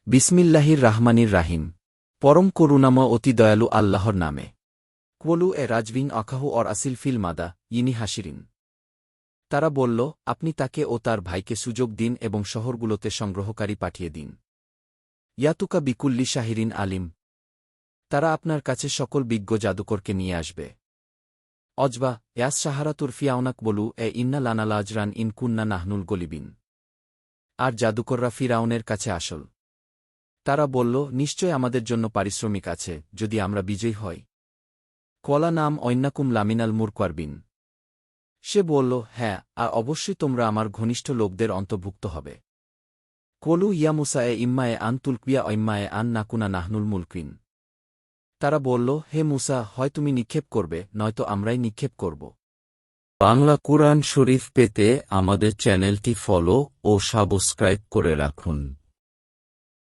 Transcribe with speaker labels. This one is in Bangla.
Speaker 1: বিসমিল্লাহির রাহমানির রাহিম। পরম করুণাময় অতি দয়ালু আল্লাহর নামে। কোলু এ রাজবিন আকাহু অর আসিল ফিল মাদা ইনি হাসিরিন। তারা বলল, আপনি তাকে ও তার ভাইকে সুযোগ দিন এবং শহরগুলোতে সংগ্রহকারী পাঠিয়ে দিন। ইয়াতুকা বিকুল্লি শাহিরিন আলিম। তারা আপনার কাছে সকল বিজ্ঞ জাদুকরকে নিয়ে আসবে। অজবা ইয়াস সাহারাতুর ফিয়াউনাক বলু এ ইন্না লানা লাজরান ইন কুন্না নাহনুল গলিবিন। আর জাদুকররা ফিরাউনের কাছে আসল। তারা বলল, নিশ্চয় আমাদের জন্য পারিশ্রমিক আছে, যদি আমরা বিজয়ী হই। কলা নাম ঐন্নাকুম লামিনাল মুরকওয়ারবিন। সে বলল, হ্যাঁ, আর অবশ্যই তোমরা আমার ঘনিষ্ঠ লোকদের অন্তর্ভুক্ত হবে। কলু ইয়া মুসা এ ইম্মায়ে আন তুলকিয়া ঐম্মায়ে আন নাকুনা নাহনুল মুলকিন। তারা বলল, হে মুসা, হয় তুমি নিক্ষেপ করবে, নয়তো আমরাই নিক্ষেপ করব।
Speaker 2: বাংলা কুরআন শরীফ পেতে আমাদের চ্যানেলটি ফলো ও সাবস্ক্রাইব করে রাখুন।